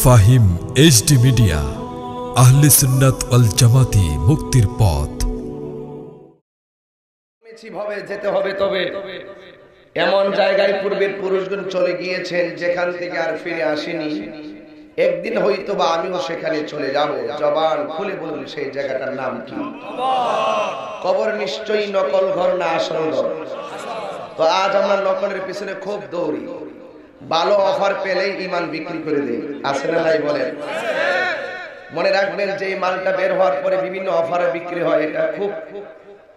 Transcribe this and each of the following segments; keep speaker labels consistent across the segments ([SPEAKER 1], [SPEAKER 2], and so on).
[SPEAKER 1] Fahim HD media, আহলে সুন্নাত ওয়াল জামাতি, মুক্তির পথ।
[SPEAKER 2] ভাবে যেতে হবে, তবে এমন জায়গায় পূর্বের পুরুষগণ চলে গিয়েছেন যেখান থেকে আর ফিরে আসেনি। একদিন হয়তো বা আমিও সেখানে চলে যাব। জবান খুলে বলুন সেই জায়গাটার নাম কি? কবর নিশ্চয়ই নকল ঘর না আসল ঘর? তো আজ আমরা নকলের পিছনে খুব দৌড়ি, ভালো অফার পেলেই ইমান বিক্রি করে দেই। আছে না নাই বলেন? মনে রাখবেন যে এই মালটা বের হওয়ার পরে বিভিন্ন অফারে বিক্রি হয়, এটা খুব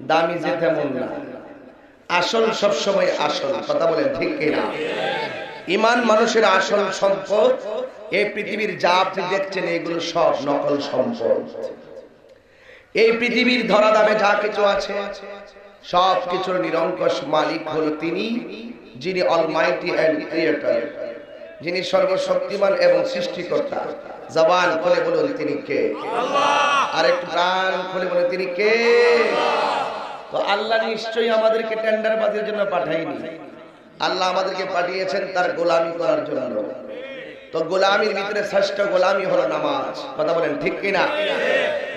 [SPEAKER 2] দামি যে তেমন না। আসল সব সময় আসল, কথা বলেন ঠিক কিনা? ইমান মানুষের আসল সম্পদ। এই পৃথিবীর যা আপনি দেখছেন এগুলো সব নকল সম্পদ। এই পৃথিবীর ধরা দামে যা কিছু আছে সব কিছুর নিরঙ্কুশ মালিক হলো তিনি, যিনি অলমাইটি এন্ড ক্রিয়েটর, যিনি সর্বশক্তিমান এবং সৃষ্টিকর্তা। জবান খুলে বলুন তিনি কে? আল্লাহ। আর একটু প্রাণ খুলে বলুন তিনি কে? তো আল্লাহ নিশ্চয়ই আমাদেরকে টেন্ডারবাজির জন্য পাঠায়নি। আল্লাহ আমাদেরকে পাঠিয়েছেন তার গোলামি করার জন্য। তো গোলামির ভিতরে শ্রেষ্ঠ গোলামি হলো নামাজ। কথা বলেন ঠিক কিনা?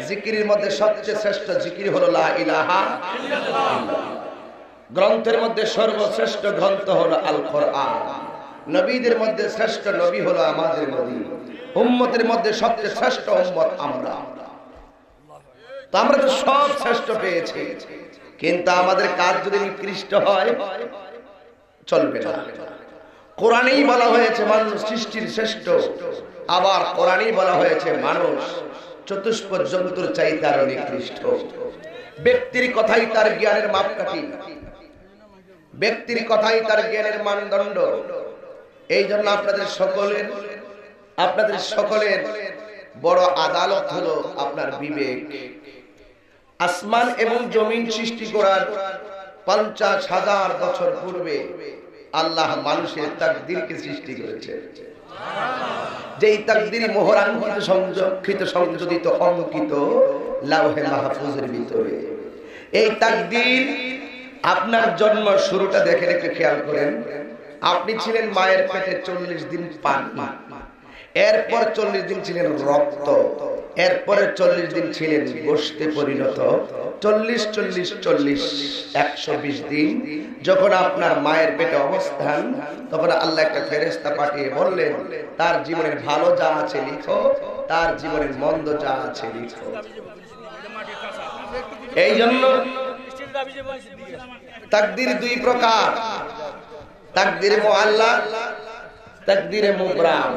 [SPEAKER 2] জিকিরের মধ্যে সবচেয়ে শ্রেষ্ঠ জিকির হলো লা ইলাহা ইল্লাল্লাহ। গ্রন্থের মধ্যে সর্বশ্রেষ্ঠ গ্রন্থ হলো আল কোরআন। নবীদের মধ্যে শ্রেষ্ঠ নবী হলো আমাদের নবী। উম্মতের মধ্যে সবচেয়ে শ্রেষ্ঠ উম্মত আমরা। তো আমরা তো সব শ্রেষ্ঠ পেয়েছি, কিন্তু আমাদের কাজ যদি নিকৃষ্ট হয় চলবে না। কোরআনেই বলা হয়েছে মানুষ সৃষ্টির শ্রেষ্ঠ, আবার কোরআনেই বলা হয়েছে মানুষ চতুষ্পদ জন্তুর চাইতে আরো নিকৃষ্ট। ব্যক্তির কথাই তার জ্ঞানের মাপকাঠি, ব্যক্তির কথাই তার জ্ঞানের মানদণ্ড। এই জন্য আপনাদের সকলের বড় আদালত হলো আপনার বিবেক। আসমান এবং জমিন সৃষ্টি করার 50,000 বছর পূর্বে আল্লাহ মানুষের তাকদীরকে সৃষ্টি করেছে। যেই তাকদীর মোহরাঙ্কিত, সংরক্ষিত, সংযোজিত, অঙ্কিত লাওহে মাহফুজের ভিতরে। এই তাকদীর আপনার জন্ম শুরুটা দেখে রেখে খেয়াল করেন। আপনি ছিলেন মায়ের পেটে 40 দিন পানি, এরপর 40 দিন ছিলেন রক্ত, এরপরে 40 দিন ছিলেন গোশতে পরিণত। 120 দিন যখন আপনার মায়ের পেটে অবস্থান, তখন আল্লাহ একটা ফেরেশতা পাঠিয়ে বললেন তার জীবনের ভালো যা আছে লিখো, তার জীবনের মন্দ যা আছে লিখো। এই জন্য তাকদীর দুই প্রকার, তাকদীরে মুআল্লাক, তাকদীরে মুবরাম।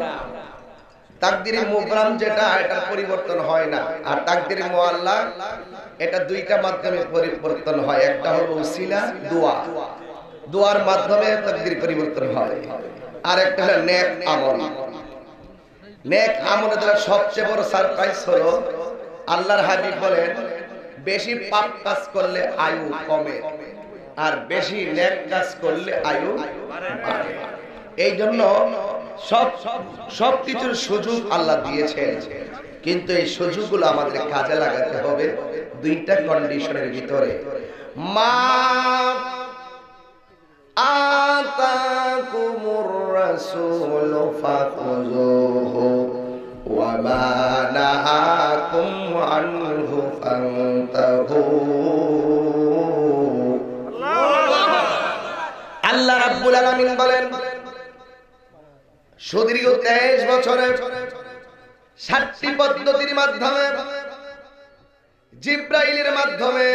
[SPEAKER 2] তাকদীরে মুবরাম যেটা, এটা পরিবর্তন হয় না। আর তাকদীরে মুআল্লাক এটা দুইটা মাধ্যমে পরিবর্তন হয়। একটা হলো উসিলা, দোয়া, দোয়ার মাধ্যমে তাকদীর পরিবর্তন হয়। আর একটা হলো নেক আমল। নেক আমলের দ্বারা সবচেয়ে বড় সারপ্রাইজ হলো আল্লাহর হাবিব বলেন বেশি পাপ কাজ করলে আয়ু কমে, আর বেশি নেক কাজ করলে আয়ু বাড়ে। এই জন্য সব কিছুর সুযোগ আল্লাহ দিয়েছেন, কিন্তু এই সুযোগগুলো আমাদের কাজে লাগাতে হবে দুইটা কন্ডিশনের ভিতরে। মা আতাকুমুর রাসূল ফাখুযুহু ওয়া মা নাহাকুম আনহু ফান্তাহু। আল্লাহ রাব্বুল আলামিন বলেন সুদীর্ঘ 23 বছরে 7টি পদ্ধতির মাধ্যমে, জিব্রাইলের মাধ্যমে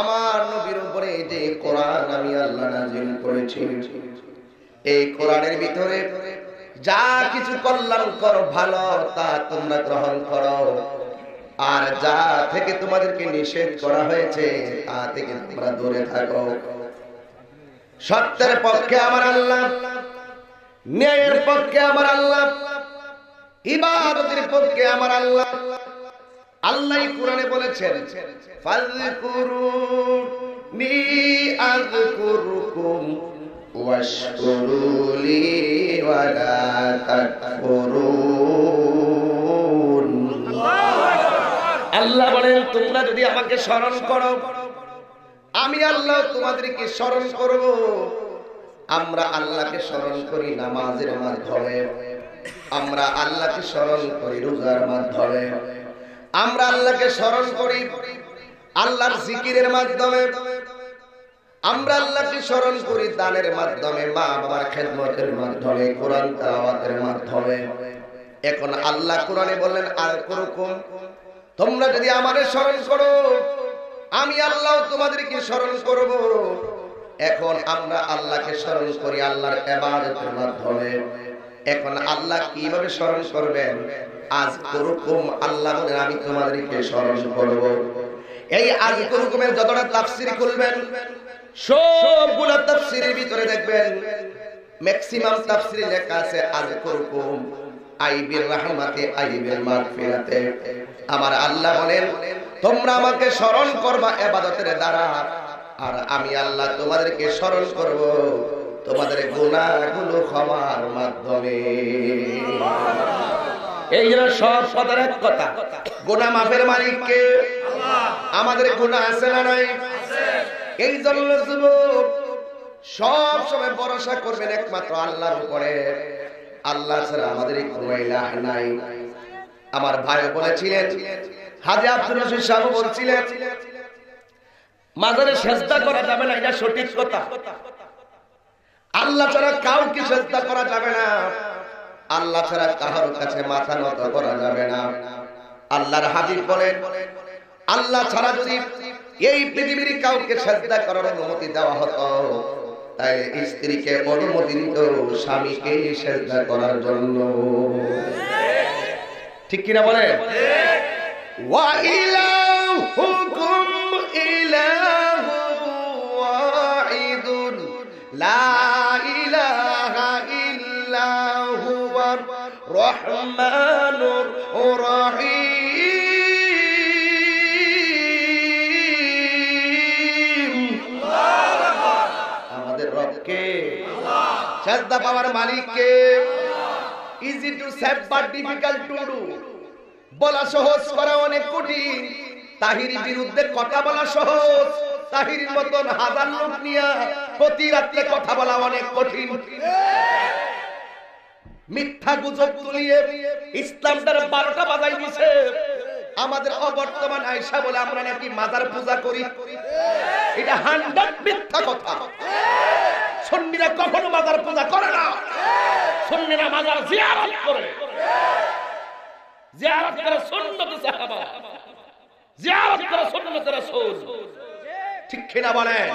[SPEAKER 2] আমার নবীর উপরে যে কোরআন আমি আল্লাহ নাযিল করেছি, এই কোরআনের ভিতরে যা কিছু কল্যাণকর ভালো তা তোমরা গ্রহণ করো, আর যা থেকে তোমাদেরকে নিষেধ করা হয়েছে তা থেকে তোমরা দূরে থাকো। সত্যের পক্ষে আমার আল্লাহ, ন্যায়ের পক্ষে আমার আল্লাহ, ইবাদতের পক্ষে আমার আল্লাহ। আল্লাহ কোরআনে বলেছেন ফাযকুরুনি আযকুরুকুম ওয়াশকুরুলি ওয়া লা তাকফুরুন। আল্লাহ বলেন তোমরা যদি আমাকে স্মরণ করো, আমি আল্লাহ তোমাদেরকে স্মরণ করব। আমরা আল্লাহকে স্মরণ করি নামাজের মাধ্যমে, আমরা আল্লাহকে স্মরণ করি রোজার মাধ্যমে, আমরা আল্লাহকে স্মরণ করি আল্লাহর জিকিরের মাধ্যমে, আমরা আল্লাহকে স্মরণ করি দানের মাধ্যমে, মা বাবার খেদমতের মাধ্যমে, কোরআন তেলাওয়াতের মাধ্যমে। এখন আল্লাহ কোরআনে বললেন আর করুকুম, তোমরা যদি আমারে স্মরণ করো আমি আল্লাহ তোমাদেরকে স্মরণ করব। এখন আমরা আল্লাহকে স্মরণ করি আল্লাহর ইবাদতের মাধ্যমে। এখন আল্লাহ কিভাবে স্মরণ করবেন? আজ করুকুম, আল্লাহ বলেন আমি তোমাদেরকে স্মরণ করব। এই আজ করুকুমের যতটা তাফসীর খুলবেন সবগুলো তাফসীরের ভিতরে দেখবেন ম্যাক্সিমাম তাফসীরে লেখা আছে আজ করুকুম আইবির রাহমাতে আইবিল মাগফিরাতে। আমার আল্লাহ বলেন তোমরা আমাকে স্মরণ করবা ইবাদতের দ্বারা, আর আমি আল্লাহ তোমাদেরকে স্মরণ করব তোমাদের গুনাহগুলো ক্ষমার মাধ্যমে। এই জন্য সব কথার এক কথা, গুনাহ মাফের মালিক কে? আল্লাহ। আমাদের গুনাহ আছে না নাই? আছে। এই জন্য যুবক সব সময় ভরসা করবেন একমাত্র আল্লাহর উপরে। আল্লাহ ছাড়া আমাদের কোনো ইলাহ নাই। আমার ভাই বলেছিলেন, হাজী আব্দুর রশিদ সাহেব বলছিলেন মাজারে সিজদা করা যাবে না, এটা সঠিক কথা। আল্লাহ ছাড়া কাউকে সিজদা করা যাবে না, আল্লাহ ছাড়া কারোর কাছে মাথা নত করা যাবে না। আল্লাহর হাবিব বলেন আল্লাহ ছাড়া যদি এই পৃথিবীর কাউকে সিজদা করার অনুমতি দেওয়া হতো তাহলে স্ত্রীকে অনুমতি দিত স্বামীকে সিজদা করার জন্য। ঠিক কিনা বলেন? ওয়া ইলাহুকুম ইলাহু ওয়াহিদুন লা ইলাহা ইল্লা হুয়ার রহমানুর রহিম। আমাদের রবকে সিজদা পাওয়ার মালিক কে? Easy to say but difficult to do. বলা সহজ, করা অনেক কঠিন। তাহিরির বিরুদ্ধে কথা বলা সহজ, তাহিরির মতন হাজার লোক নিয়ে প্রতি রাতে কথা বলা অনেক কঠিন। মিথ্যা গুজব তুলিয়ে ইসলামটার 12টা বাজাই দিছে। আমাদের অবর্তমান আয়েশা বলে আমরা নাকি মাজার পূজা করি, এটা 100 মিথ্যা কথা। সুন্নিরা কখনো মাজার পূজা করে না, সুন্নিরা মাজার জিয়ারত করে। জিয়ারত করে সুন্নত সাহাবা, জিয়ারত করে সুন্নত রাসূল। ঠিক কিনা বলেন?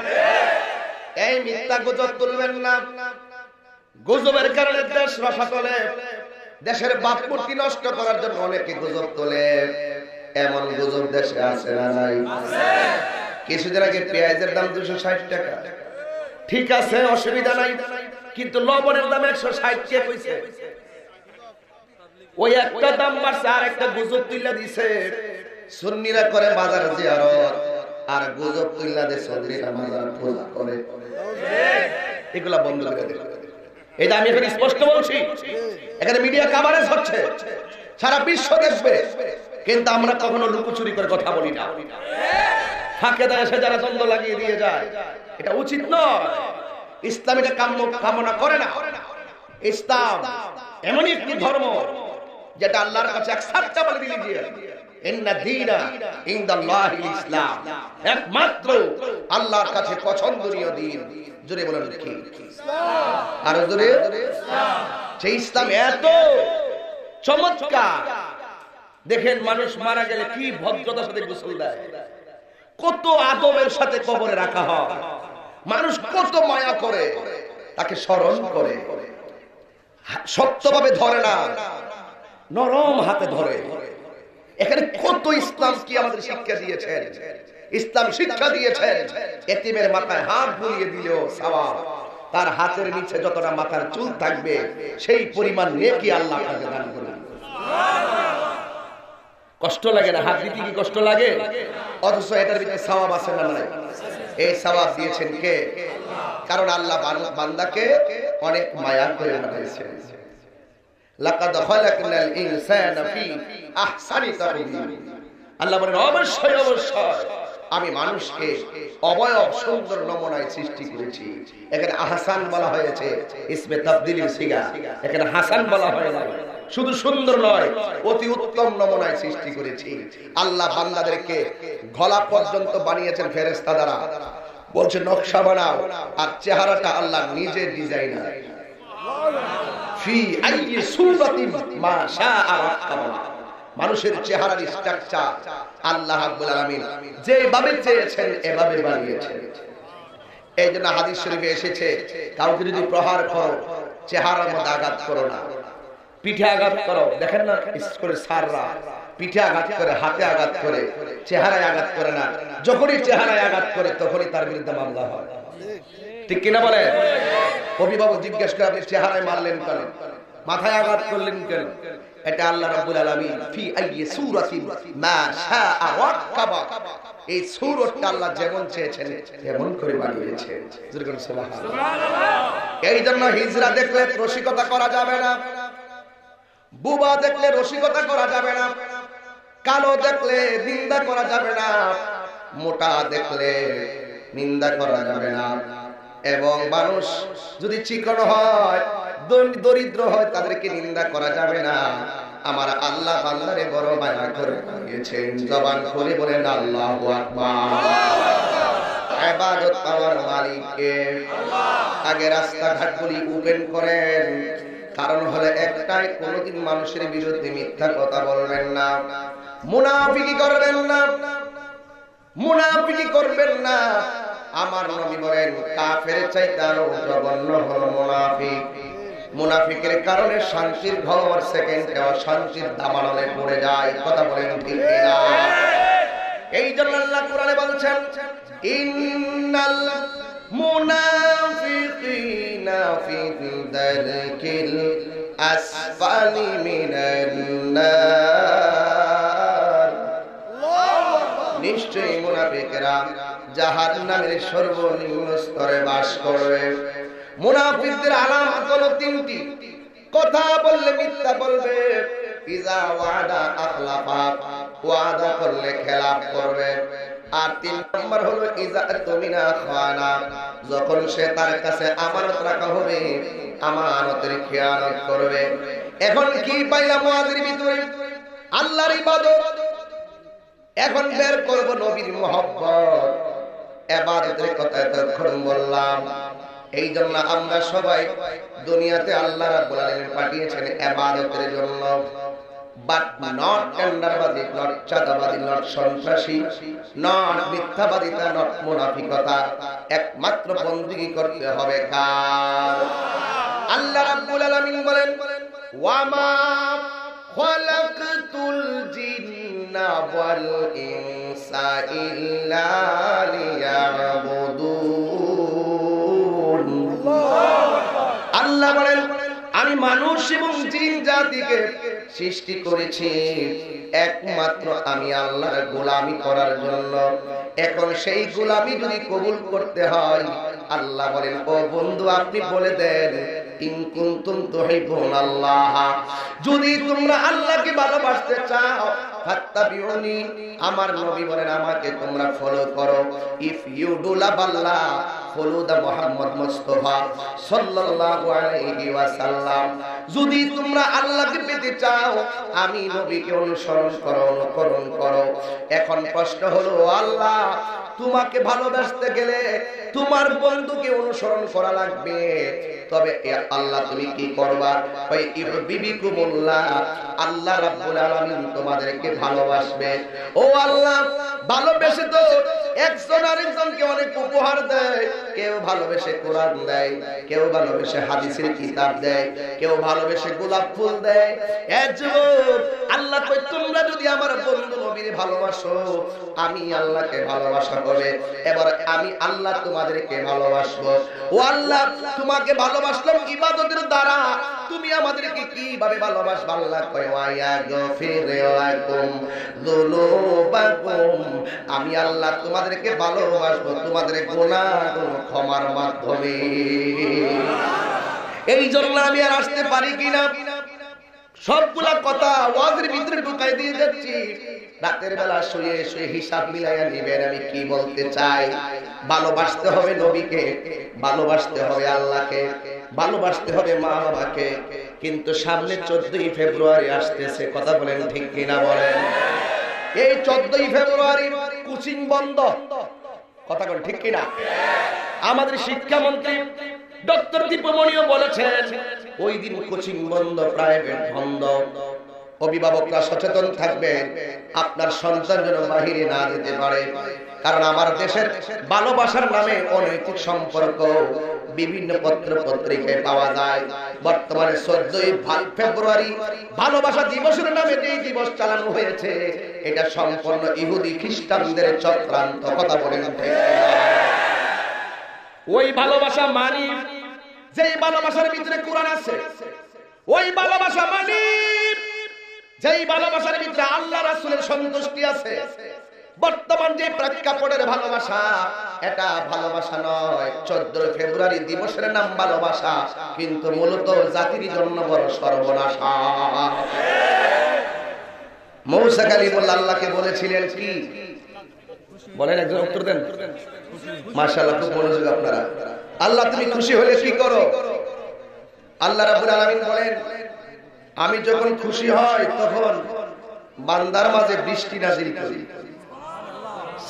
[SPEAKER 2] এই মিথ্যা গুজব তুলবেন না। গুজবের কারণে দেশ রসা চলে, দেশের ভাবমূর্তি নষ্ট করার জন্য অনেকে গুজব তোলে। এমন গুজব দেশে আছে না নাই? কিছুদিন আগে পেঁয়াজের দাম 260 টাকা। ঠিক আছে, অসুবিধা নাই, কিন্তু লবণের দাম 160 কে কইছে? ওই একটা দাম বাড়ছে, আর একটা গুজব তুইলা দিছে সুন্নিরা করে বাজার জিয়ারত, আর গুজব তুইলা দে সুন্নিরা বাজার পূজা করে। এগুলা বন্ধ করে দে। এটা আমি এখানে স্পষ্ট বলছি, এখানে মিডিয়া কভারেজ হচ্ছে, সারা বিশ্ব দেখবে, কিন্তু আমরা কখনো লুকোচুরি করে কথা বলি না। ফাঁকে দেয় এসে যারা দ্বন্দ্ব লাগিয়ে দিয়ে যায়, এটা উচিত নয়। ইসলাম এটা কামনা করে না। ইসলাম এমন একটি ধর্ম যেটা আল্লাহর কাছে অ্যাকসেপ্টেবল রিলিজিয়ন। ইন্না দীনা ইনদাল্লাহিল ইসলাম, একমাত্র আল্লাহর কাছে পছন্দনীয় দ্বীন। জোরে বলেন কি? ইসলাম। আর জোরে ইসলাম। সেই ইসলাম এত চমৎকার, দেখেন মানুষ মারা গেলে কি ভদ্রতার সাথে গোসল দেয়, কত আদবের সাথে কবরে রাখা হয়, মানুষ কত মায়া করে তাকে স্মরণ করে, শক্তভাবে ধরে না, নরম হাতে ধরে। এখানে কত ইসলাম কি আমাদের শিক্ষা দিয়েছেন। ইসলাম শিক্ষা দিয়েছেন এতিমের মাথায় হাত বুলিয়ে দিলেও সওয়াব, তার হাতের নিচে যতটা মাথার চুল থাকবে সেই পরিমাণ নেকি আল্লাহ আপনাকে দান করবেন। কষ্ট লাগে না? হাত দিতে কি কষ্ট লাগে? অথচ এটার ভিতরে সওয়াব আছে না নাই? এই সওয়াব দিয়েছেন কে? কারণ আল্লাহ বান্দাকে অনেক মায়া করে বানিয়েছেন। লাকাদ খালাকনাল ইনসানা ফি আহসানি তাকওয়িম। আল্লাহ বলেন অবশ্যই অবশ্যই আমি মানুষকে অবয়ব সুন্দর নমুনায় সৃষ্টি করেছি। এখানে আহসান বলা হয়েছে, ইসমে তাফদীলের সিগা, এখানে হাসান বলা হয় না। শুধু সুন্দর নয়, অতি উত্তম নমুনায় সৃষ্টি করেছি। আল্লাহ বান্দাদেরকে গলা পর্যন্ত বানিয়েছেন ফেরেশতা দ্বারা, বলছে নকশা বানাও, আর চেহারাটা আল্লাহ নিজে ডিজাইনার। ফি আইয়ি সূরাতিন মা শাআ রাক্কাবা, মানুষের চেহারার স্ট্রাকচার আল্লাহ রাব্বুল আলামিন যেভাবে চেয়েছেন এভাবে বানিয়েছেন। এই জন্য হাদিস শরীফে এসেছে, কাউকে যদি প্রহার করো চেহারার মধ্যে আঘাত করো না, পিঠে আঘাত করো। দেখেন না স্কুলের স্যাররা পিঠে আঘাত করে, হাতে আঘাত করে, চেহারায় আঘাত করে না। যখনই চেহারায় আঘাত করে তখনই তার বিরুদ্ধে মামলা হয়, ঠিক কিনা বলে? অভিভাবক জিজ্ঞেস করে আপনি চেহারায় মারলেন কেন, মাথায় আঘাত করলেন কেন? এটা আল্লাহ রাব্বুল আলামিন ফি আইয়ি সূরাতিন মা শাআ রাক্কাবা, এই সূরাতটা আল্লাহ যেমন চেয়েছেন তেমন করে বানিয়েছেন। সুবহানাল্লাহ। এই জন্য হিজরা দেখলে রসিকতা করা যাবে না, বুবা দেখলে রসিকতা করা যাবে না, কালো দেখলে নিন্দা করা যাবে না, মোটা দেখলে নিন্দা করা যাবে না। এবং মানুষ যদি চিকন হয়, দরিদ্র হয়, তাদেরকে নিন্দা করা যাবে না। আমার আল্লাহ বান্দারে বড় মায়া করে দিয়েছেন। জবান খুলে বলেন আল্লাহু আকবার। ইবাদত পাওয়ার মালিককে আগে রাস্তাঘাটগুলি ওপেন করেন, কারণ হলো একটাই, কোনোদিন মানুষের বিরুদ্ধে মিথ্যা কথা বলবেন না, মুনাফিকি করবেন না, মুনাফিকি করবেন না। আমার নবী বলেন কাফের চাইতে আরো জঘন্য হলো মুনাফিক। মুনাফিকের কারণে শান্তির ঘর সেকেন্ডে অশান্তির দাবানলে পড়ে যায়। কথা বলেন ঠিক কিনা? এই জন্য আল্লাহ কোরআনে বলছেন ইন্নাল মুনাফিকিনা ফি দারকিল আসফালি মিনান নার, নিশ্চয়ই মুনাফিকরা জাহান্নামের সর্বনিম্ন স্তরে বাস করবে। মুনাফিকদের আলামত হলো তিনটি। কথা বললে মিথ্যা বলবে, ইজা ওয়াদা আখলাফা, ওয়াদা করলে খেলাফ করবে, আর তিন নম্বর হলো ইজা তুমিনা খানা, যখন সে তার কাছে আমানত রাখা হবে আমানতের খেয়ানত করবে। এখন কি পাইলাম ওয়াজের ভিতরে? আল্লাহর ইবাদত। এখন বের করব নবীর মুহাব্বত, ইবাদতের কথা এতক্ষণ বললাম। এই জন্য আমরা সবাই দুনিয়াতে আল্লাহ রাব্বুল আলামিন পাঠিয়েছেন ইবাদতের জন্য, বাট নট টেন্ডারবাজি, নট চাঁদাবাজি, নট সন্ত্রাসী, নট মিথ্যাবাদিতা, নট মুনাফিকতা। একমাত্র বندگی করতে হবে কার? আল্লাহ রাব্বুল আলামিন বলেন ওয়ামা খালাকতুল জিন্না ওয়াল ইনসা ইল্লা লিয়াবুদুন। আল্লাহ বলেন আমি মানুষ এবং জিন জাতিকে সৃষ্টি করেছি একমাত্র আমি আল্লাহর গোলামি করার জন্য। এখন সেই গোলামি যদি কবুল করতে হয়, আল্লাহ বলেন ও বন্ধু আপনি বলে দেন ইন কুনতুম তুহিব্বুনাল্লাহ, যদি তোমরা আল্লাহকে ভালোবাসতে চাও ফাত্তাবিউনি, আমার নবী বলেন আমাকে তোমরা ফলো করো। If you do love Allah follow the Muhammad Mustafa সাল্লাল্লাহু আলাইহি ওয়াসাল্লাম, যদি তোমরা আল্লাহকে পেতে চাও আমি নবীকে অনুসরণ করো, অনুকরণ করো। এখন প্রশ্ন হলো আল্লাহ তোমাকে ভালোবাসতে গেলে তোমার বন্ধুকে অনুসরণ করা লাগবে, তবে আল্লাহ তুমি কি করবা? ওই ইউহিব্বুকুমুল্লাহ, আল্লাহ রাব্বুল আলামিন তোমাদেরকে ভালোবাসবে। ও আল্লাহ ভালোবেসে তো একজন আরেকজনকে অনেক উপহার দেয়, কেউ ভালোবেসে কোরআন দেয়, কেউ ভালোবেসে হাদিসের কিতাব দেয়, কেউ ভালোবেসে গোলাপ ফুল দেয়। আল্লাহ কই তোমরা যদি আমার বন্ধু নবীর ভালোবাসো আমি আল্লাহকে ভালোবাসা হবে, এবার আমি আল্লাহ তোমাদেরকে ভালোবাসবো। ও আল্লাহ তোমাকে ভালোবাসলাম ইবাদতের দ্বারা, তুমি আমাদেরকে কিভাবে ভালোবাসবা? আল্লাহ কয় ওয়া গফির লাকুম যুনুবাকুম, আমি আল্লাহ তোমাদেরকে ভালোবাসবো তোমাদের গুনাহগুলো ক্ষমার মাধ্যমে। এই জন্য আমি আর আসতে পারি কিনা সবগুলা কথা ওয়াজের ভিতরে ঢুকাই দিয়ে যাচ্ছি। রাতের বেলা শুয়ে শুয়ে হিসাব মিলাইয়া নিবেন আমি কি বলতে চাই। ভালোবাসতে হবে নবীকে, ভালোবাসতে হবে আল্লাহকে, ভালোবাসতে হবে মা বাবাকে। কিন্তু সামনে 14ই ফেব্রুয়ারি আসতেছে, কথা বলেন ঠিক কিনা বলেন? এই 14ই ফেব্রুয়ারি কোচিং বন্ধ, কথা বলেন ঠিক কিনা? আমাদের শিক্ষামন্ত্রী ডক্টর দীপমণিও বলেছেন ওই দিন কোচিং বন্ধ, প্রাইভেট বন্ধ। অভিভাবকরা সচেতন থাকবেন আপনার সন্তান যেন বাহিরে না যেতে পারে। কারণ আমার দেশের ভালোবাসার নামে অনৈতিক সম্পর্ক বিভিন্ন পত্র পত্রিকায় পাওয়া যায়। বর্তমানে 14ই ফেব্রুয়ারি ভালোবাসা দিবসের নামে যে দিবস চালানো হয়েছে, এটা সম্পূর্ণ ইহুদি খ্রিস্টানদের চক্রান্ত, কথা বলেন ঠিক? ওই ভালোবাসা মানি যেই ভালোবাসার ভিতরে কোরআন আছে, ওই ভালোবাসা মানি যেই ভালোবাসার ভিতরে আল্লাহ রাসূলের সন্তুষ্টি আছে। বর্তমান যে প্রেক্ষাপটের ভালোবাসা, এটা ভালোবাসা নয়। 14 ফেব্রুয়ারি দিবসের নাম ভালোবাসা, কিন্তু মূলত জাতির জন্য বড় সর্বনাশ। মূসা কালিমুল্লাহ আল্লাহকে বলেছিলেন কি বলেন, একজন উত্তর দেন। মাশাআল্লাহ, খুব মনোযোগ আপনারা। আল্লাহ তুমি খুশি হলে কি করো? আল্লাহ রাব্বুল আলামিন বলেন আমি যখন খুশি হই তখন বান্দার মাঝে বৃষ্টি নাজিল করি।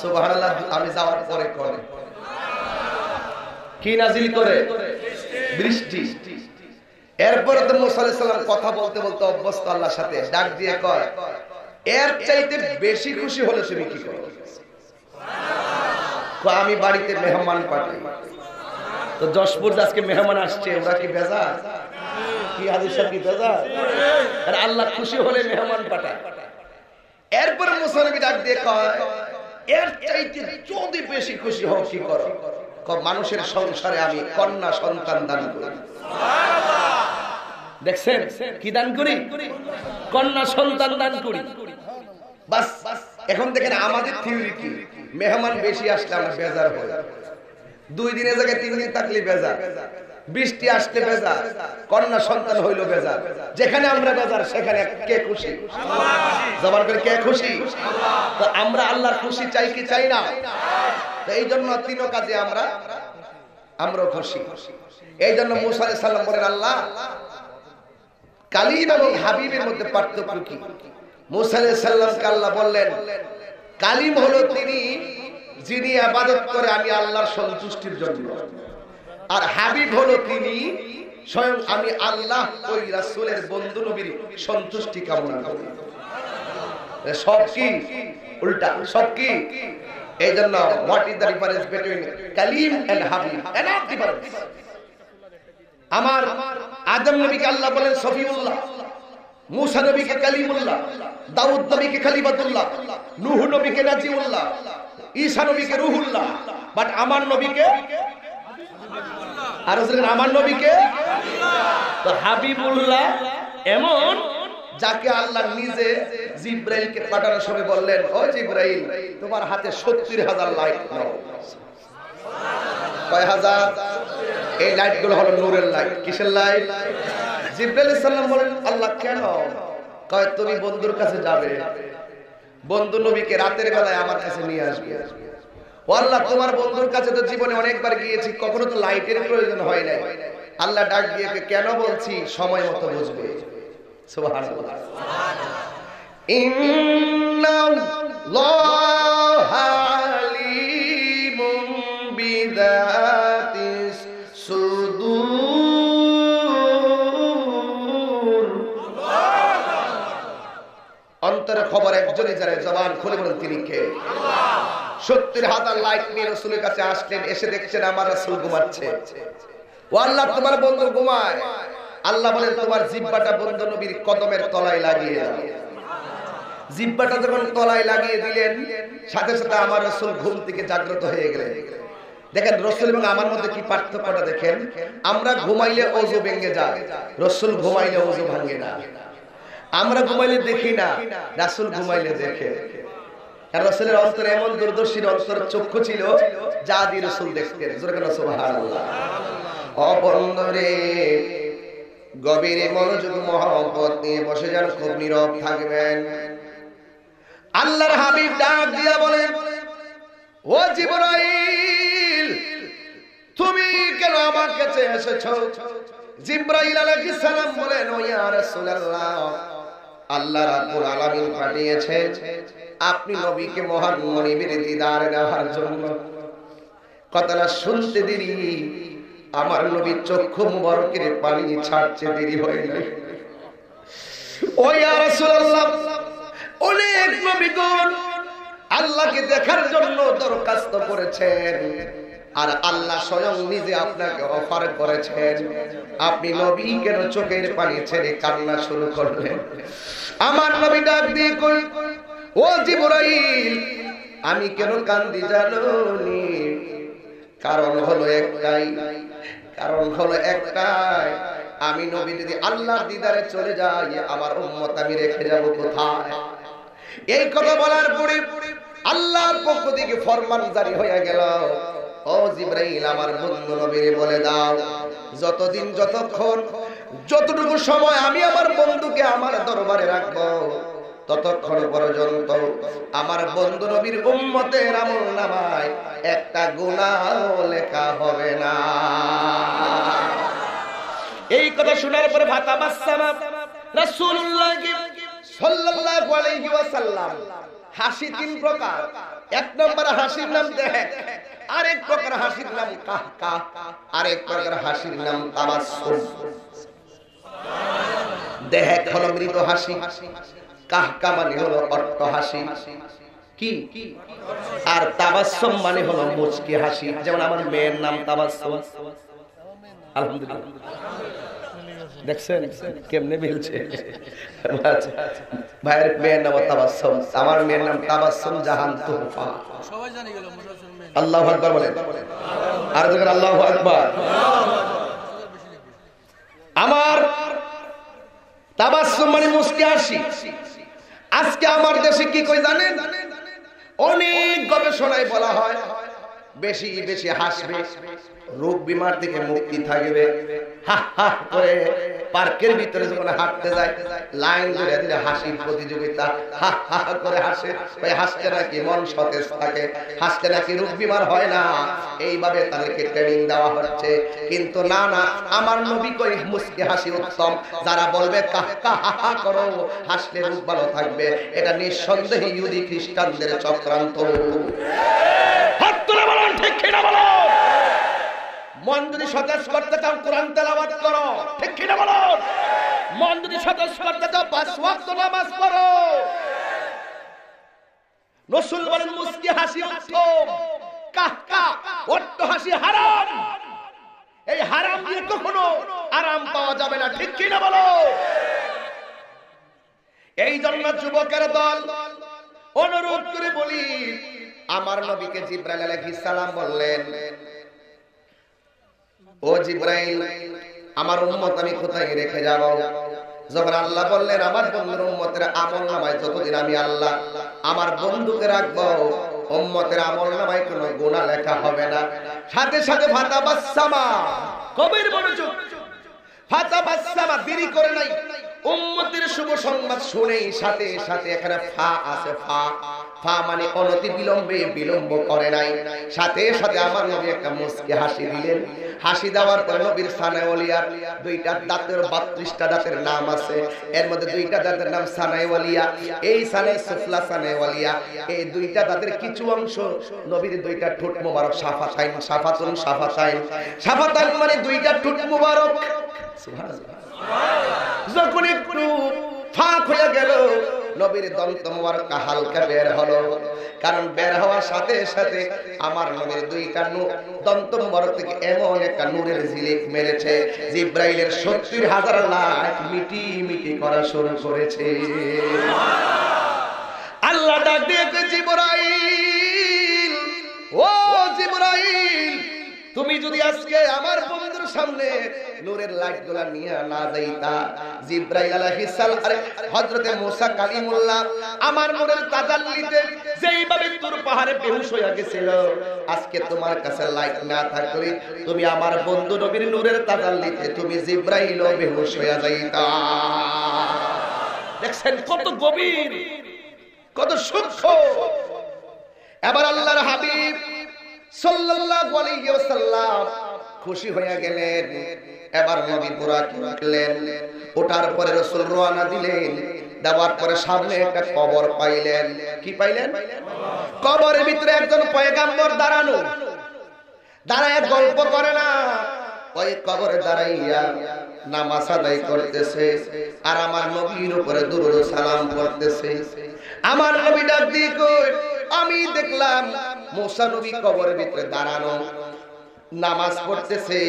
[SPEAKER 2] সুবহানাল্লাহ। আমি যাওয়ার পরে করে কি নাজিল করে? বৃষ্টি। এরপরে তো মুসা আলাইহিস সালাম কথা বলতে বলতে অভ্যস্ত আল্লাহর সাথে, ডাক দিয়ে কয় এর চাইতে বেশি খুশি হলে তুমি কি করো? আমি বাড়িতে মেহমান পাঠাই। তো যশপুর আজকে মেহমান আসছে, ওরা কি বেজা? কি হাদিস কি বেজা? আর আল্লাহ খুশি হলে মেহমান পাঠায়। এরপরে মুসা নবী ডাক দিয়ে কয় এর চাইতে যদি বেশি খুশি হও কি করো? মানুষের সংসারে আমি কন্যা সন্তান দান করি। দেখছেন কি দান করি? কন্যা সন্তান দান করি। বাস এখন দেখেন আমাদের থিওরি কি, মেহমান বেশি আসলে আমরা বেজার হই, 2 দিনের জায়গায় 3 দিন থাকলে বেজার, বৃষ্টি আসতে বেজার, কন্যা সন্তান হইল বেজার। যেখানে আমরা বেজার সেখানে কে খুশি? জবান করে কে খুশি? তো আমরা আল্লাহর খুশি চাই কি চাই না? তো এই জন্য 3 কাজে আমরা খুশি। এই জন্য মুসা আলাইহিস সালাম বলেন আল্লাহ কালিম এবং হাবিবের মধ্যে পার্থক্য কি? মুসা আলাইহিস সালামকে আল্লাহ বললেন কালিম হলো তিনি যিনি ইবাদত করে আমি আল্লাহর সন্তুষ্টির জন্য, আর হাবিব হলো তিনি স্বয়ং আমি আল্লাহ ওই রাসূলের বন্ধু নবীর সন্তুষ্টি কামনা করি। সব কি উল্টা, সব কি? এই জন্য what is the difference between Kalim and Habib? Enough difference. আমার আদম নবীকে আল্লাহ বলেন সফিউল্লাহ, মুসা নবীকে কালিমুল্লাহ, দাউদ নবীকে খলিফাতুল্লাহ, নূহ নবীকে নাজিউল্লাহ, ঈসা নবীকে রূহুল্লাহ, বাট আমার নবীকে আর আমার নবীকে তো হাবিবুল্লাহ, এমন যাকে আল্লাহ নিজে জিব্রাইলকে পাঠানোর সময় বললেন ও জিব্রাইল তোমার হাতে 70,000 লাইট নাও। কয় হাজার? এই লাইট গুলো হলো নূরের লাইট। কিসের লাইট? জিব্রাইল আলাইহিস সালাম বলেন আল্লাহ কেন? কয় তুমি বন্ধুর কাছে যাবে, বন্ধু নবীকে রাতের বেলায় আমার কাছে নিয়ে আসবে। ও আল্লাহ তোমার বন্ধুর কাছে তো জীবনে অনেকবার গিয়েছি, কখনো তো লাইটের প্রয়োজন হয় নাই। আল্লাহ ডাক দিয়ে কেন বলছি সময় মতো বুঝবে। সুবহানাল্লাহ। ইন্নাল্লাহা আলিমুম বিযাতিস সুদূর। অন্তরের খবর একজনই জানে, জবান খুলে বলেন তিনি কে? আল্লাহ। 70,000 লাইট নিয়ে রাসূলের কাছে আসলেন, এসে দেখছেন আমার রাসূল ঘুমাচ্ছে। ও আল্লাহ তোমার বন্ধু ঘুমায়। আল্লাহ বলেন তোমার জিহ্বাটা বন্ধু নবীর কদমের তলায় লাগিয়ে দাও। জিহ্বাটা যখন তলায় লাগিয়ে দিলেন, সাথে সাথে আমার রাসূল ঘুম থেকে জাগ্রত হয়ে গেলেন। দেখেন রাসূল এবং আমার মধ্যে কি পার্থক্যটা দেখেন। আমরা ঘুমাইলে ওযু ভেঙে যায়, রাসূল ঘুমাইলে ওযু ভাঙে না। আমরা ঘুমাইলে দেখি না, রাসূল ঘুমাইলে দেখে। আর রাসূলের অন্তরে এমন দূরদর্শীর অন্তর চক্ষু ছিল যা দিয়ে রাসূল দেখতেন। জোরে বলেন সুবহানাল্লাহ। অপরন্দরে গভীর মনোযোগ মহব্বত নিয়ে বসে যান, খুব নীরব থাকবেন। আল্লাহর হাবিব ডাক দিয়া বলেন, ও জিবরাইল, তুমি কেন আমার কাছে এসেছো? জিবরাইল আলাইহিস সালাম বলেন, ও ইয়া রাসূলুল্লাহ, আল্লাহ রাব্বুল আলামিন পাঠিয়েছেন আপনি নবীকে মহান মনিবের দিদার দেওয়ার জন্য। কথাটা শুনতে দেরি, আমার নবীর চক্ষু মুবারকের পানি ছাড়তে দেরি হয় নাই। ও ইয়া রাসূলুল্লাহ, অনেক নবীগণ আল্লাহকে দেখার জন্য দরখাস্ত করেছেন, আর আল্লাহ স্বয়ং নিজে আপনাকে অফার করেছেন। আপনি নবী কেন চোখের পানি ছেড়ে কান্না শুরু করলেন? আমার নবী ডাক দিয়ে কই, ও জিবরাইল, আমি কেন কান্দি জানোনি? কারণ হলো একটাই, আমি নবী যদি আল্লাহর দিদারে চলে যাই, আমার উম্মত আমি রেখে যাব কোথায়? এই কথা বলার পরে আল্লাহর পক্ষ থেকে ফরমান জারি হয়ে গেল, ও জিবরাইল, আমার বন্ধু নবীরে বলে দাও, যতক্ষণ যতটুকু সময় আমি আমার বন্ধুকে আমার দরবারে রাখবো, ততক্ষণ পর্যন্ত আমার বন্ধু নবীর উম্মতের আমলনামায় একটা গুনাহ লেখা হবে না। এই কথা শোনার পরে ফাতাবাসসামা রাসূলুল্লাহ সাল্লাল্লাহু আলাইহি ওয়াসাল্লাম। হাসি তিন প্রকার। এক নম্বর হাসির নাম দেহেক, আরেক প্রকার হাসির নাম কাহকা, আরেক প্রকার হাসির নাম তাবাসসুম। দেহেক হলো মৃদু হাসি, কাহকা মানে হলো অট্ট হাসি, কি? আর তাবাসসুম মানে হলো মুচকি হাসি। যেমন আমার মেয়ের নাম তাবাসসুম। আলহামদুলিল্লাহ, দেখছেন কেমনে মিলছে? ভাইয়ের মেয়ের নাম তাবাসসুম, আমার মেয়ের নাম তাবাসসুম জাহান তোহফা। সবাই জানি গেল। আল্লাহু আকবার বলেন, আর যখন আল্লাহু আকবার। আমার তাবাসসুম মানে মুচকি হাসি। আজকে আমার দেশে কি কই জানেন? অনেক গবেষণায় বলা হয়, বেশি বেশি হাসবে, রোগ বিমার থেকে মুক্তি থাকবে। হা হা করে পার্কের ভিতরে যখন হাঁটতে যায়, লাইন ধরে দিলে হাসির প্রতিযোগিতা, হা হা করে হাসে। ওই হাসতে নাকি মন সতেজ থাকে, হাসতে নাকি রোগ বিমার হয় না। এইভাবে তাদেরকে ট্রেনিং দেওয়া হচ্ছে। কিন্তু না, আমার নবী কই মুচকি হাসি উত্তম। যারা বলবে কাহ কা হা হা করো, হাসলে রোগ ভালো থাকবে, এটা নিঃসন্দেহে ইহুদি খ্রিস্টানদের চক্রান্ত। হাত তুলে বলুন ঠিক কিনা বলো। মন যদি সতেজ করতে চাও কোরআন তেলাওয়াত করো, ঠিক কিনা বলো। মন যদি সতেজ করতে চাও 5 ওয়াক্ত নামাজ পড়ো। রাসূল বলেন মুচকি হাসি উত্তম, কাহকা অট্ট হাসি হারাম। এই হারাম দিয়ে কখনো আরাম পাওয়া যাবে না, ঠিক কিনা বলো। এই জন্য যুবকের দল অনুরোধ করে বলি, আমার নবীকে জিবরাইল আলাইহিস সালাম বললেন, ও জিবরাইল, আমার উম্মত আমি কোথায় রেখে যাব? যখন আল্লাহ বললেন আমার বন্ধুর উম্মতের আমলনামায় যতদিন আমি আল্লাহ আমার বন্ধুকে রাখবো, উম্মতের আমলনামায় কোনো গুনাহ লেখা হবে না। সাথে সাথে ফাতাবাসসামা, কবির মনোযোগ, ফাতাবাসসামা দেরি করে নাই। উম্মতের শুভ সংবাদ শুনেই সাথে সাথে এখানে ফা আছে, ফা মানে অনতি বিলম্বে, বিলম্ব করে নাই। সাথে সাথে আমার নবী একটা মুচকি হাসি দিলেন। হাসি দেওয়ার পর নবীর সানায়ে ওলিয়ার দুইটা দাঁতের 32টা দাঁতের নাম আছে। এর মধ্যে দুইটা দাঁতের নাম সানায়ে ওলিয়া, এই সানায়ে সুফলা সানায়ে ওলিয়া। এই দুইটা দাঁতের কিছু অংশ নবীর দুইটা ঠোঁট মোবারক, শাফাতাইন, শাফাতুন শাফাতাইন। শাফাতাইন মানে দুইটা ঠোঁট মোবারক। সুবহানাল্লাহ। যখন একটু ফাঁক হয়ে গেল, নবীর দন্ত মোবারক হালকা বের হলো। কারণ বের হওয়ার সাথে সাথে আমার নবীর দুইটা দন্ত মোবারক থেকে এমন একটা নূরের ঝিলিক মেরেছে, জিবরাইলের 70,000 লাখ মিটি মিটি করা শুরু করেছে। আল্লাহ ডাক দিয়ে জিবরাইল, ও জিবরাইল, তুমি যদি আজকে আমার বন্ধুর সামনে নূরের লাইটগুলা নিয়ে না যাইতা, জিবরাইল আলাইহিস সালাম আরে হযরতে মুসা কালিমুল্লাহ আমার নূরের তাজাল্লিতে যেইভাবে তুর পাহাড়ে বেহুশ হয়ে গেছিল, আজকে তোমার কাছে লাইট না থাকলে তুমি আমার বন্ধু নবীর নূরের তাজাল্লিতে তুমি জিবরাইলও বেহুশ হয়ে যাইতা। দেখছেন কত গভীর। কত সূক্ষ্ম। এবার আল্লাহর হাবিব সাল্লাল্লাহু আলাইহি ওয়াসাল্লাম খুশি হয়ে গেলেন। এবার নবী বুরাক উঠলেন, ওঠার পরে রাসূল রওনা দিলেন। দেওয়ার পরে সামনে একটা কবর পাইলেন। কি পাইলেন? কবরের ভিতরে একজন পয়গম্বর দাঁড়ানো, দাঁড়ায় গল্প করে না, ওই কবরে দাঁড়াইয়া নামাজ আদায় করতেছে আর আমার নবীর উপরে দুরূদ সালাম করতেছে। আমার নবী ডাক দিয়ে কই, আমি দেখলাম মুসা নবী কবরের ভিতরে দাঁড়ানো নামাজ পড়তেছে।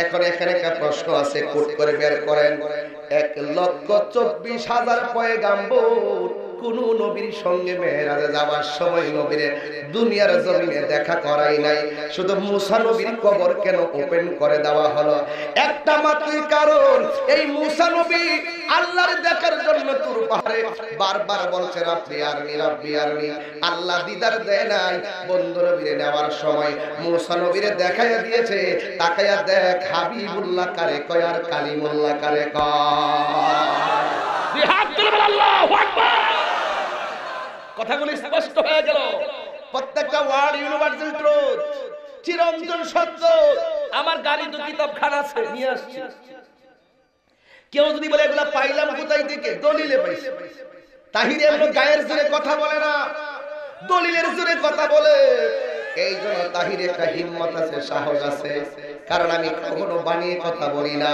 [SPEAKER 2] এখন এখানে একটা প্রশ্ন আছে, কোট করে বের করেন। 1,24,000 পয়গাম্বর কোন নবীর সঙ্গে মেরাজে যাওয়ার সময় নবীরে দুনিয়ার জমিনে দেখা করাই নাই, শুধু মুসা নবীর কবর কেন ওপেন করে দেওয়া হলো? একটা মাত্রই কারণ, এই মুসা নবী আল্লাহর দেখার জন্য তুর পাহাড়ে বারবার বলছে রাব্বি আরনি রাব্বি আরনি। আল্লাহ দিদার দেয় নাই। বন্ধু নবীরে নেওয়ার সময় মুসা নবীরে দেখাইয়া দিয়েছে, তাকাইয়া দেখ হাবিবুল্লাহ কারে কয় আর কালিমুল্লাহ কারে কয়। বিহাত তুলে বল আল্লাহু আকবার। কথাগুলি স্পষ্ট হয়ে গেল। প্রত্যেকটা ওয়ার্ড ইউনিভার্সাল ট্রুথ, চিরন্তন সত্য। আমার গাড়ি তো কিতাবখানা আছে, নিয়ে আসছি। কেউ যদি বলে এগুলা পাইলাম কোথায় থেকে, দলিলে পাইছে। তাহির এমন গায়ের জোরে কথা বলে না, দলিলের জোরে কথা বলে। এই জন্য তাহির একটা হিম্মত আছে, সাহস আছে, কারণ আমি কখনো বানিয়ে কথা বলি না।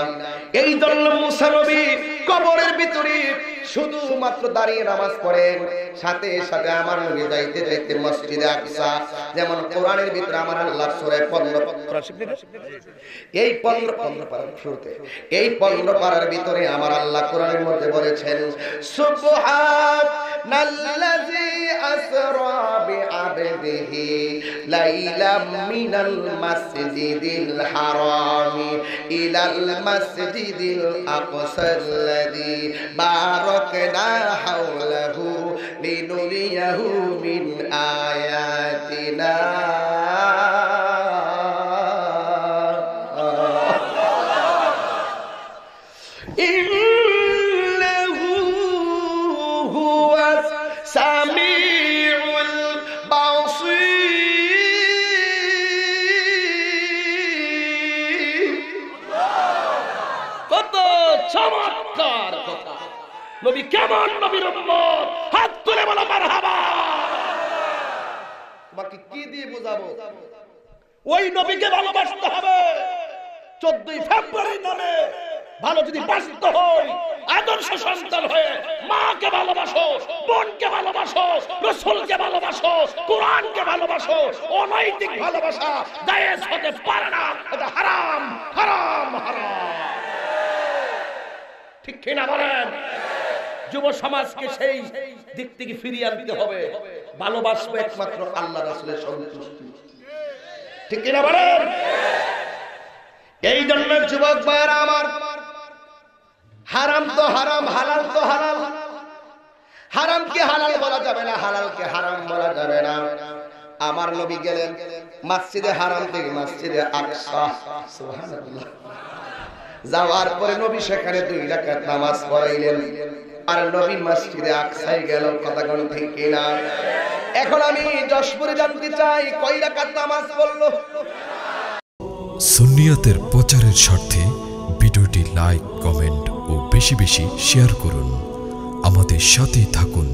[SPEAKER 2] এই জন্য মুসা নবী কবরের ভিতরে শুধুমাত্র দাঁড়িয়ে নামাজ পড়েন, সাথে সাথে আমার নবী যাইতে যাইতে মসজিদে আকসা, যেমন কোরআনের ভিতরে আমার আল্লাহ সূরা 15 এই 15 পারার শুরুতে, এই 15 পারার ভিতরে আমার আল্লাহ কোরআনের মধ্যে বলেছেন, সুবহানাল্লাযী আসরা বিআবদিহি লাইলাম মিনাল মাসজিদিল হারামি ইলাল মাসজিদিল আকসাল্লাযী বারাকনা হাওলাহু লিনুরিয়াহু মিন আয়াতিনা। ইন্নাহু হুয়াস সামিউল বাসীর। কত চমৎকার কথা! নবী কেমন নবীর উম্মত? হাত তুলে বলো মারহাবা। তোমাকে কি দিয়ে বোঝাবো? ওই নবীকে ভালোবাসতে হবে। 14 ফেব্রুয়ারি নামে ভালো যদি বাঁচতে হয়, আদর্শ সন্তান হয়ে মাকে ভালোবাসো, বোনকে ভালোবাসো, রাসূলকে ভালোবাসো, কোরআনকে ভালোবাসো। অনৈতিক ভালোবাসা জায়েজ হতে পারে না, এটা হারাম হারাম হারাম। ঠিক কিনা বলেন? যুব সমাজকে সেই দিক থেকে ফিরিয়ে আনতে হবে। ভালোবাসবে একমাত্র আল্লাহ রাসূলের সন্তুষ্টি। ঠিক কিনা বলেন? এই জন্য যুবক ভাইরা আমার, হারাম তো হারাম, হালাল তো হালাল। হারামকে হালাল বলা যাবে না, হালালকে হারাম বলা যাবে না। আমার নবী গেলেন মসজিদে হারাম থেকে মসজিদে আকসা, সুবহানাল্লাহ। যাওয়ার পরে নবী সেখানে 2 রাকাত নামাজ পড়াইলেন, আর নবী মসজিদে আকসায় গেল। কথা কোন ঠিক কিনা? এখন আমি যশপুরে জানতে চাই, কয় রাকাত নামাজ পড়লো?
[SPEAKER 1] সুন্নিয়াতের প্রচারের স্বার্থে ভিডিওটি লাইক, কমেন্ট ও বেশি বেশি শেয়ার করুন। আমাদের সাথেই থাকুন।